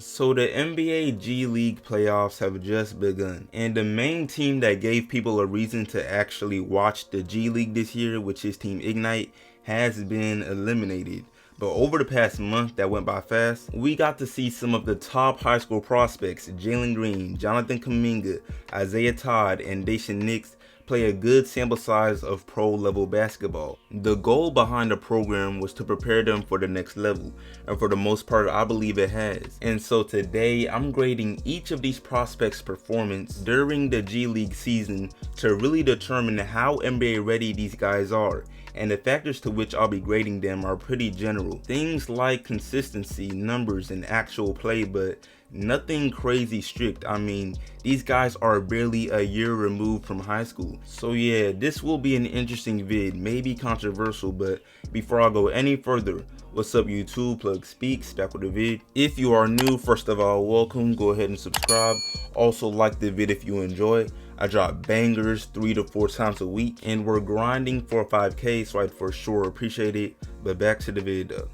So the NBA G League playoffs have just begun, and the main team that gave people a reason to actually watch the G League this year, which is Team Ignite, has been eliminated. But over the past month that went by fast, we got to see some of the top high school prospects, Jalen Green, Jonathan Kuminga, Isaiah Todd, and Daishen Nix, play a good sample size of pro level basketball. The goal behind the program was to prepare them for the next level, and for the most part I believe it has. And so today I'm grading each of these prospects' performance during the G League season to really determine how NBA ready these guys are. And the factors to which I'll be grading them are pretty general. Things like consistency, numbers, and actual play, but nothing crazy strict. I mean, these guys are barely a year removed from high school. So yeah, this will be an interesting vid, maybe controversial, but before I go any further, what's up YouTube, Plug Speaks, back with the vid. If you are new, first of all, welcome, go ahead and subscribe. Also like the vid if you enjoy. I drop bangers 3 to 4 times a week, and we're grinding for 5K, so I'd for sure appreciate it. But back to the vid though.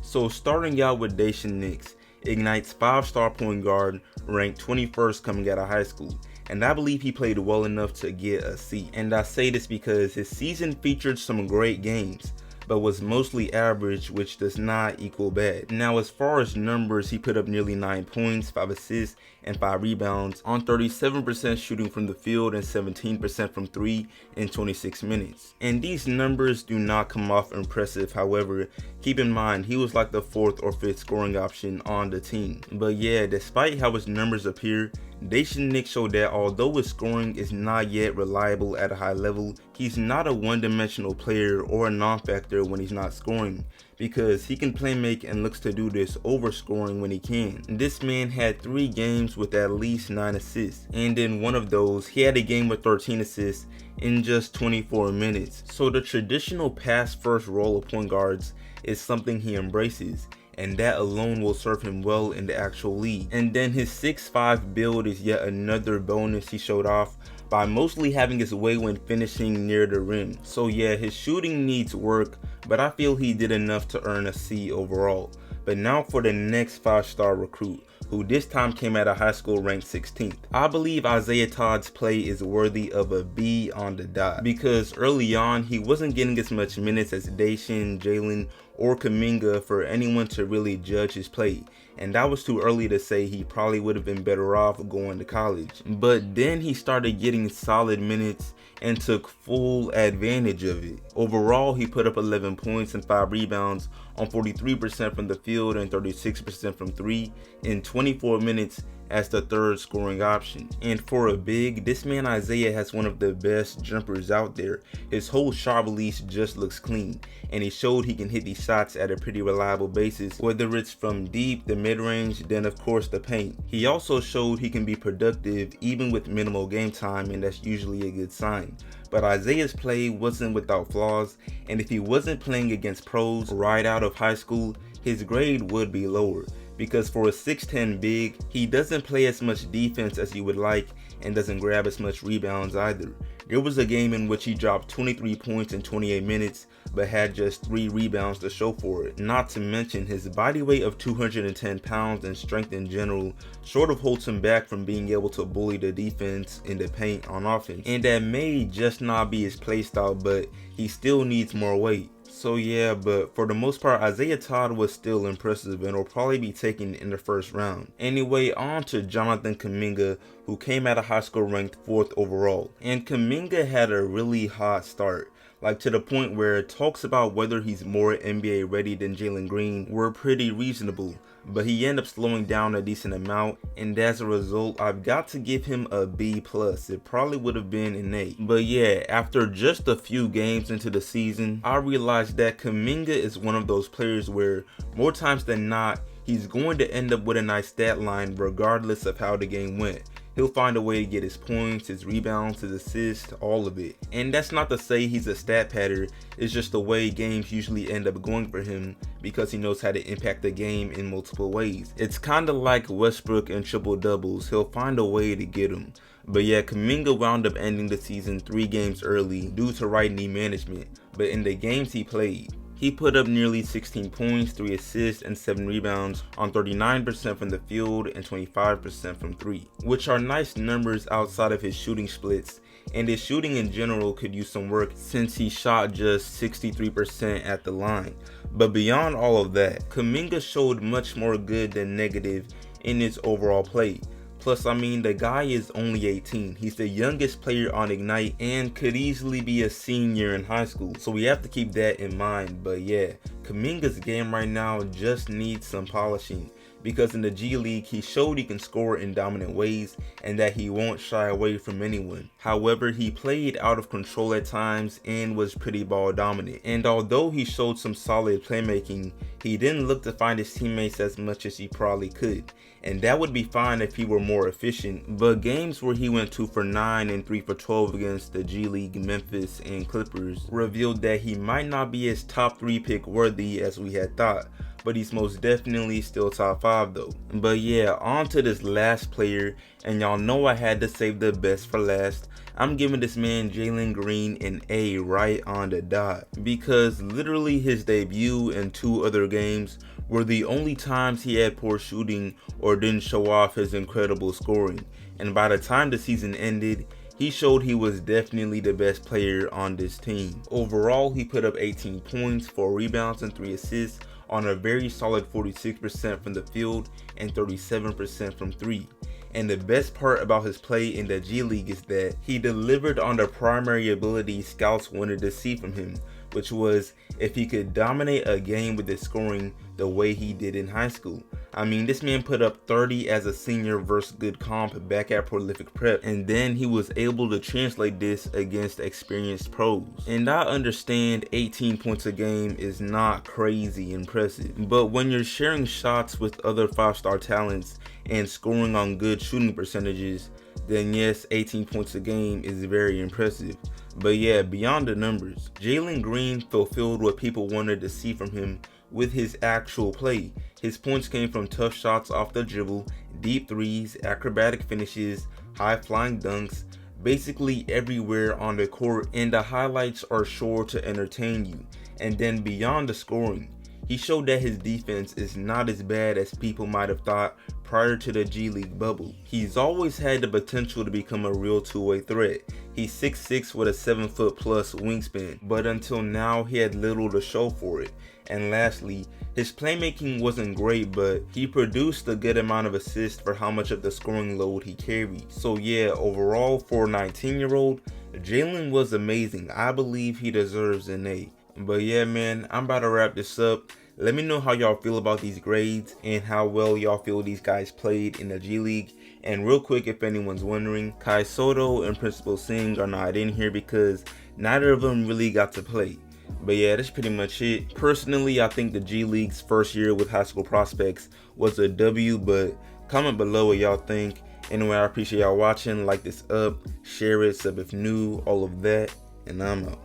So starting out with Daishen Nix, Ignite's 5-star point guard, ranked 21st coming out of high school, and I believe he played well enough to get a seat. And I say this because his season featured some great games, but was mostly average, which does not equal bad. Now as far as numbers, he put up nearly 9 points, 5 assists, and 5 rebounds on 37% shooting from the field and 17% from 3 in 26 minutes. And these numbers do not come off impressive, however, keep in mind he was like the 4th or 5th scoring option on the team. But yeah, despite how his numbers appear, Daishen Nix showed that although his scoring is not yet reliable at a high level, he's not a one-dimensional player or a non-factor when he's not scoring, because he can play make and looks to do this over scoring when he can. This man had 3 games with at least 9 assists, and in one of those he had a game with 13 assists in just 24 minutes. So the traditional pass first role of point guards is something he embraces, and that alone will serve him well in the actual league. And then his 6'5" build is yet another bonus he showed off by mostly having his way when finishing near the rim. So yeah, his shooting needs work, but I feel he did enough to earn a C overall. But now for the next 5-star recruit, who this time came out of high school ranked 16th. I believe Isaiah Todd's play is worthy of a B on the dot, because early on he wasn't getting as much minutes as Daishen, Jalen, or Kuminga for anyone to really judge his play, and that was too early to say he probably would have been better off going to college. But then he started getting solid minutes and took full advantage of it. Overall, he put up 11 points and 5 rebounds on 43% from the field and 36% from 3 in 24 minutes as the 3rd scoring option. And for a big, this man Isaiah has one of the best jumpers out there. His whole shot release just looks clean, and he showed he can hit these shots at a pretty reliable basis, whether it's from deep, the mid-range, then of course the paint. He also showed he can be productive even with minimal game time, and that's usually a good sign. But Isaiah's play wasn't without flaws, and if he wasn't playing against pros right out of high school, his grade would be lower, because for a 6'10" big, he doesn't play as much defense as you would like and doesn't grab as much rebounds either. There was a game in which he dropped 23 points in 28 minutes, but had just 3 rebounds to show for it. Not to mention his body weight of 210 pounds and strength in general sort of holds him back from being able to bully the defense in the paint on offense. And that may just not be his play style, but he still needs more weight. So yeah, but for the most part, Isaiah Todd was still impressive and will probably be taken in the 1st round. Anyway, on to Jonathan Kuminga, who came out of high school ranked 4th overall. And Kuminga had a really hot start, like to the point where talks about whether he's more NBA ready than Jalen Green were pretty reasonable. But he ended up slowing down a decent amount, and as a result, I've got to give him a B+. It probably would have been an A. But yeah, after just a few games into the season, I realized that Kuminga is one of those players where more times than not, he's going to end up with a nice stat line regardless of how the game went. He'll find a way to get his points, his rebounds, his assists, all of it. And that's not to say he's a stat padder, it's just the way games usually end up going for him, because he knows how to impact the game in multiple ways. It's kinda like Westbrook and triple doubles, he'll find a way to get them. But yeah, Kuminga wound up ending the season 3 games early due to right knee management, but in the games he played, He put up nearly 16 points, 3 assists, and 7 rebounds on 39% from the field and 25% from 3, which are nice numbers outside of his shooting splits, and his shooting in general could use some work since he shot just 63% at the line. But beyond all of that, Kuminga showed much more good than negative in his overall play. Plus, I mean, the guy is only 18. He's the youngest player on Ignite and could easily be a senior in high school. So we have to keep that in mind. But yeah, Kuminga's game right now just needs some polishing, because in the G League he showed he can score in dominant ways and that he won't shy away from anyone. However, he played out of control at times and was pretty ball dominant. And although he showed some solid playmaking, he didn't look to find his teammates as much as he probably could. And that would be fine if he were more efficient, but games where he went 2 for 9 and 3 for 12 against the G League, Memphis, and Clippers revealed that he might not be as top 3 pick worthy as we had thought, but he's most definitely still top 5 though. But yeah, on to this last player, and y'all know I had to save the best for last. I'm giving this man Jalen Green an A right on the dot, because literally his debut and 2 other games were the only times he had poor shooting or didn't show off his incredible scoring, and by the time the season ended, he showed he was definitely the best player on this team. Overall, he put up 18 points, 4 rebounds, and 3 assists on a very solid 46% from the field and 37% from 3. And the best part about his play in the G League is that he delivered on the primary ability scouts wanted to see from him, which was if he could dominate a game with his scoring the way he did in high school. I mean, this man put up 30 as a senior versus good comp back at Prolific Prep, and then he was able to translate this against experienced pros. And I understand 18 points a game is not crazy impressive, but when you're sharing shots with other 5-star talents and scoring on good shooting percentages, then yes, 18 points a game is very impressive. But yeah, beyond the numbers, Jalen Green fulfilled what people wanted to see from him with his actual play. His points came from tough shots off the dribble, deep threes, acrobatic finishes, high flying dunks, basically everywhere on the court, and the highlights are sure to entertain you. And then beyond the scoring, he showed that his defense is not as bad as people might have thought prior to the G League bubble. He's always had the potential to become a real two-way threat. He's 6'6" with a 7-foot plus wingspan, but until now he had little to show for it. And lastly, his playmaking wasn't great, but he produced a good amount of assists for how much of the scoring load he carried. So yeah, overall for a 19-year-old, Jalen was amazing. I believe he deserves an A. But yeah, man, I'm about to wrap this up. Let me know how y'all feel about these grades and how well y'all feel these guys played in the G League. And real quick, if anyone's wondering, Kai Soto and Principal Singh are not in here because neither of them really got to play. But yeah, that's pretty much it. Personally, I think the G League's first year with high school prospects was a W, but comment below what y'all think. Anyway, I appreciate y'all watching. Like this up, share it, sub if new, all of that, and I'm out.